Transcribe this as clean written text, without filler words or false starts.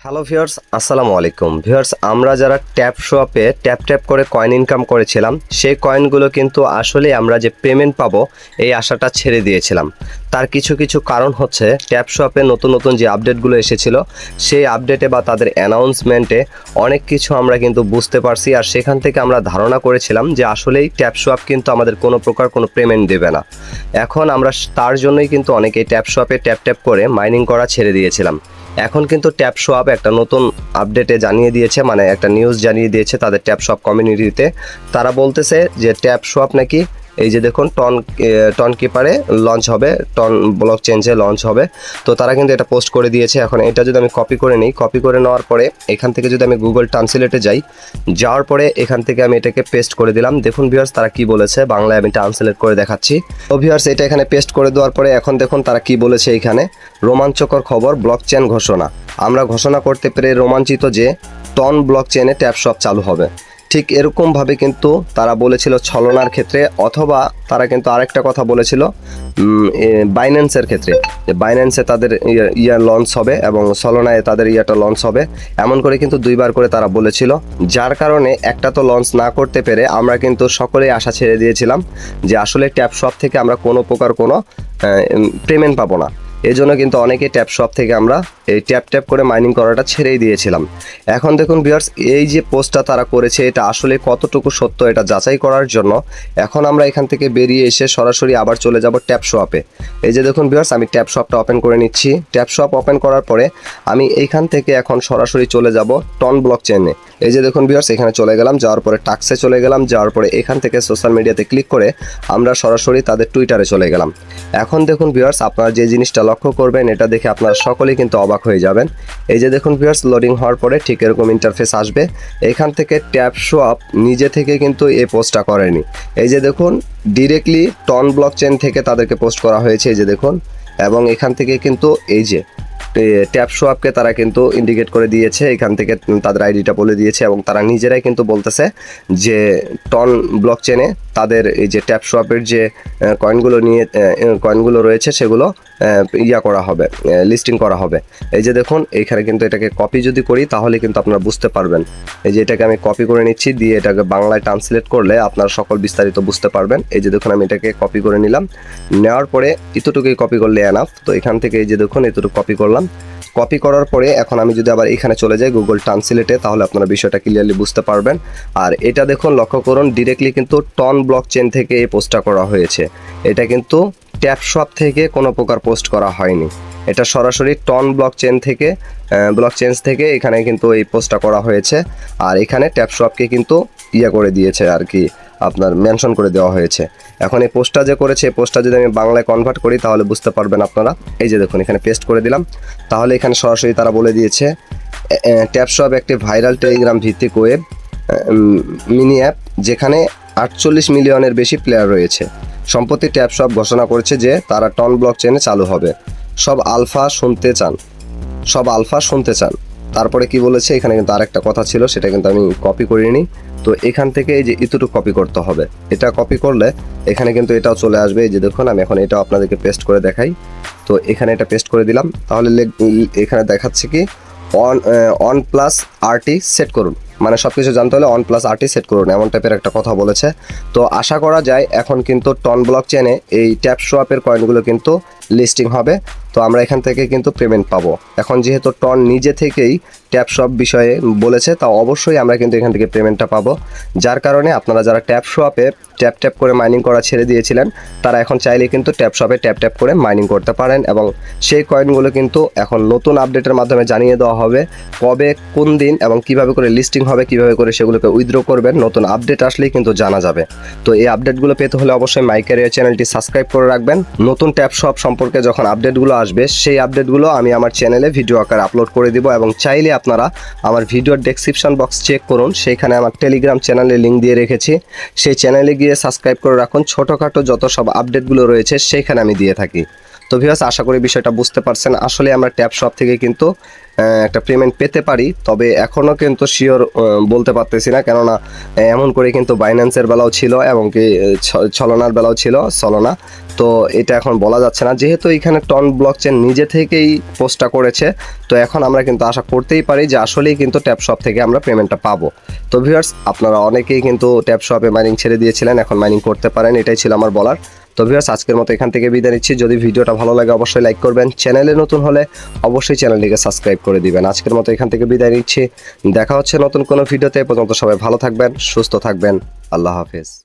Hello viewers, আসসালামু আলাইকুম viewers. আমরা যারা ট্যাপ শপে ট্যাপ করে কয়েন ইনকাম করেছিলাম, সেই কয়েনগুলো কিন্তু আসলে আমরা যে পেমেন্ট পাবো এই আশাটা ছেড়ে দিয়েছিলাম। তার কিছু কিছু কারণ হচ্ছে, ট্যাপ শপে নতুন নতুন যে আপডেটগুলো এসেছিল সেই আপডেটে বা তাদের অ্যানাউন্সমেন্টে অনেক কিছু আমরা কিন্তু বুঝতে পারছি, আর সেখান থেকে আমরা ধারণা করেছিলাম যে আসলেই ট্যাপ শপ কিন্তু আমাদের কোনো প্রকার কোনো পেমেন্ট দেবে না। এখন আমরা তার জন্যই কিন্তু অনেকেই ট্যাপ শপে ট্যাপ করে মাইনিং করা ছেড়ে দিয়েছিলাম। এখন কিন্তু ট্যাপ শপ একটা নতুন আপডেটে জানিয়ে দিয়েছে, মানে একটা নিউজ জানিয়ে দিয়েছে তাদের ট্যাপ শপ কমিউনিটিতে। তারা বলতেছে যে ট্যাপ শপ নাকি এই যে দেখুন টন কিপারে লঞ্চ হবে, টন ব্লক চেঞ্জে লঞ্চ হবে। তো তারা কিন্তু এটা পোস্ট করে দিয়েছে। এখন এটা যদি আমি কপি করে নিই, কপি করে নেওয়ার পরে এখান থেকে যদি আমি গুগল ট্রান্সলেটে যাই, যাওয়ার পরে এখান থেকে আমি এটাকে পেস্ট করে দিলাম। দেখুন ভিউয়ার্স, তারা কি বলেছে, বাংলায় আমি ট্রান্সলেট করে দেখাচ্ছি। তো ভিউয়ার্স, এটা এখানে পেস্ট করে দেওয়ার পরে এখন দেখুন তারা কি বলেছে এখানে, রোমাঞ্চকর খবর, ব্লক চেন ঘোষণা। আমরা ঘোষণা করতে পেরে রোমাঞ্চিত যে টন ব্লক চেনে ট্যাপ শপ চালু হবে। ঠিক এরকমভাবে কিন্তু তারা বলেছিল ছলনার ক্ষেত্রে, অথবা তারা কিন্তু আরেকটা কথা বলেছিল বাইন্যান্সের ক্ষেত্রে, যে বাইন্যান্সে তাদের লঞ্চ হবে এবং ছলনায় তাদের ইয়াটা লঞ্চ হবে। এমন করে কিন্তু দুইবার করে তারা বলেছিল, যার কারণে একটা তো লঞ্চ না করতে পেরে আমরা কিন্তু সকলেই আশা ছেড়ে দিয়েছিলাম যে আসলে ট্যাপ শপ থেকে আমরা কোনো প্রকার কোনো পেমেন্ট পাবো না। এই জন্য কিন্তু অনেকে ট্যাপ শপ থেকে আমরা এই ট্যাপ করে মাইনিং করাটা ছেড়েই দিয়েছিলাম। এখন দেখুন ভিউয়ার্স, এই যে পোস্টটা তারা করেছে এটা আসলে কতটুকু সত্য এটা যাচাই করার জন্য এখন আমরা এখান থেকে বেরিয়ে এসে সরাসরি আবার চলে যাব ট্যাপ শপে। এই যে দেখুন ভিউয়ার্স, আমি ট্যাপ শপটা ওপেন করে নিচ্ছি। ট্যাপ শপ ওপেন করার পরে আমি এইখান থেকে এখন সরাসরি চলে যাব টন ব্লক চেনে। এই যে দেখুন ভিউয়ার্স, এখানে চলে গেলাম, যাওয়ার পরে টাক্সে চলে গেলাম, যাওয়ার পরে এখান থেকে সোশ্যাল মিডিয়াতে ক্লিক করে আমরা সরাসরি তাদের টুইটারে চলে গেলাম। এখন দেখুন ভিউয়ার্স, আপনারা যে জিনিসটা লক্ষ্য করবেন এটা দেখে আপনারা সকলেই কিন্তু অবাক হয়ে যাবেন। এই যে দেখুন ভিউয়ার্স, লোডিং হওয়ার পরে ঠিক এরকম ইন্টারফেস আসবে। এখান থেকে ট্যাপ শপ নিজে থেকে কিন্তু এই পোস্টটা করেনি। এই যে দেখুন, ডিরেক্টলি টন ব্লক চেন থেকে তাদেরকে পোস্ট করা হয়েছে। এই যে দেখুন, এবং এখান থেকে কিন্তু এই যে ট্যাপ শপকে তারা কিন্তু ইন্ডিকেট করে দিয়েছে, এখান থেকে তাদের আইডিটা বলে দিয়েছে এবং তারা নিজেরাই কিন্তু বলতেছে যে টন ব্লক চেনে তাদের এই যে ট্যাপ শপের যে কয়েনগুলো রয়েছে সেগুলো করা হবে, লিস্টিং করা হবে। এই যে দেখুন, এইখানে কিন্তু এটাকে কপি যদি করি তাহলে কিন্তু আপনারা বুঝতে পারবেন। এই যে এটাকে আমি কপি করে নিচ্ছি, দিয়ে এটাকে বাংলায় ট্রান্সলেট করলে আপনারা সকল বিস্তারিত বুঝতে পারবেন। এই যে দেখুন, আমি এটাকে কপি করে নিলাম, নেওয়ার পরে এতটুকুই কপি করলে এনাফ। তো এখান থেকে এই যে দেখুন এতটুকু কপি করলাম। কপি করার পরে এখন আমি যদি আবার এখানে চলে যাই গুগল ট্রান্সলেটে, তাহলে আপনারা বিষয়টা ক্লিয়ারলি বুঝতে পারবেন। আর এটা দেখুন, লক্ষ্য করুন, ডিরেক্টলি কিন্তু টন ব্লক চেন থেকে এই পোস্টটা করা হয়েছে। এটা কিন্তু ট্যাপ শপ থেকে কোনো প্রকার পোস্ট করা হয়নি, এটা সরাসরি টন ব্লক চেন থেকে এখানে কিন্তু এই পোস্টটা করা হয়েছে। আর এখানে ট্যাপ শপকে কিন্তু করে দিয়েছে আর কি, আপনার মেনশন করে দেওয়া হয়েছে। এখন এই পোস্টটা যে করেছে, এই পোস্টটা যদি আমি বাংলায় কনভার্ট করি তাহলে বুঝতে পারবেন আপনারা। এই যে দেখুন, এখানে পেস্ট করে দিলাম, তাহলে এখানে সরাসরি তারা বলে দিয়েছে ট্যাপ শপ একটি ভাইরাল টেলিগ্রাম ভিত্তিক ওয়েব মিনি অ্যাপ, যেখানে 48 মিলিয়নের বেশি প্লেয়ার রয়েছে। সম্প্রতি ট্যাপ শপ ঘোষণা করেছে যে তারা টন ব্লক চেনে চালু হবে। সব আলফা শুনতে চান। তারপরে কি বলেছে, এখানে কিন্তু আরেকটা কথা ছিল, সেটা কিন্তু আমি কপি করিনি। তো এখান থেকে এই যে এতটুকু কপি করতে হবে, এটা কপি করলে এখানে কিন্তু এটাও চলে আসবে। এই যে দেখুন, আমি এখন এটাও আপনাদেরকে পেস্ট করে দেখাই। তো এখানে এটা পেস্ট করে দিলাম, তাহলে এখানে দেখাচ্ছে কি অন প্লাস আরটি সেট করুন, মানে সব কিছু জানতে হলে অন প্লাস আরটি সেট করুন, এমন টাইপের একটা কথা বলেছে। তো আশা করা যায় এখন কিন্তু টন ব্লক চেনে এই ট্যাপ শপের কয়েনগুলো কিন্তু লিস্টিং হবে। তো আমরা এখান থেকে কিন্তু পেমেন্ট পাবো। এখন যেহেতু টন নিজে থেকেই ট্যাপ শপ বিষয়ে বলেছে, তা অবশ্যই আমরা কিন্তু এখান থেকে পেমেন্টটা পাবো। যার কারণে আপনারা যারা ট্যাপ শপে ট্যাপ করে মাইনিং করা ছেড়ে দিয়েছিলেন, তারা এখন চাইলে কিন্তু ট্যাপ শপে ট্যাপ করে মাইনিং করতে পারেন। এবং সেই কয়েনগুলো কিন্তু এখন নতুন আপডেটের মাধ্যমে জানিয়ে দেওয়া হবে কবে, কোন দিন এবং কিভাবে করে লিস্টিং হবে, কিভাবে করে সেগুলোকে উইথড্র করবেন। নতুন আপডেট আসলেই কিন্তু জানা যাবে। তো এই আপডেটগুলো পেতে হলে অবশ্যই মাই ক্যারিয়ার চ্যানেলটি সাবস্ক্রাইব করে রাখবেন। নতুন ট্যাপ শপ সম্পর্কে যখন আপডেটগুলো আসবে, সেই আপডেটগুলো আমি আমার চ্যানেলে ভিডিও আকারে আপলোড করে দিব। এবং চাইলে আপনারা আমার ভিডিওর ডেসক্রিপশন বক্স চেক করুন, সেইখানে আমার টেলিগ্রাম চ্যানেলে লিঙ্ক দিয়ে রেখেছি, সেই চ্যানেলে গিয়ে সাবস্ক্রাইব করে রাখুন। ছোটোখাটো যত সব আপডেটগুলো রয়েছে সেইখানে আমি দিয়ে থাকি। তো ভিউয়ার্স আশা করি বিষয়টা বুঝতে পারছেন। আসলে আমরা ট্যাপ শপ থেকে কিন্তু একটা পেমেন্ট পেতে পারি, তবে এখনও কিন্তু শিওর বলতে পারতেছি না, কেননা এমন করে কিন্তু বাইন্যান্সের বেলাও ছিল এবং কি ছলনার বেলাও ছিল ছলনা। তো এটা এখন বলা যাচ্ছে না, যেহেতু এখানে টন ব্লকচেন নিজে থেকেই পোস্টটা করেছে। তো এখন আমরা কিন্তু আশা করতেই পারি যে আসলেই কিন্তু ট্যাপ শপ থেকে আমরা পেমেন্টটা পাবো। তো ভিউয়ার্স আপনারা অনেকেই কিন্তু ট্যাপ শপে মাইনিং ছেড়ে দিয়েছিলেন, এখন মাইনিং করতে পারেন, এটাই ছিল আমার বলার। তো ভিউয়ার্স আজকের মতো এখান থেকে বিদায় নিচ্ছি। যদি ভিডিওটা ভালো লাগে অবশ্যই লাইক করবেন, চ্যানেলে নতুন হলে অবশ্যই চ্যানেলটিকে সাবস্ক্রাইব করে দিবেন। আজকের মতো এখান থেকে বিদায় নিচ্ছি, দেখা হচ্ছে নতুন কোনো ভিডিওতে। পর্যন্ত সবাই ভালো থাকবেন, সুস্থ থাকবেন, আল্লাহ হাফেজ।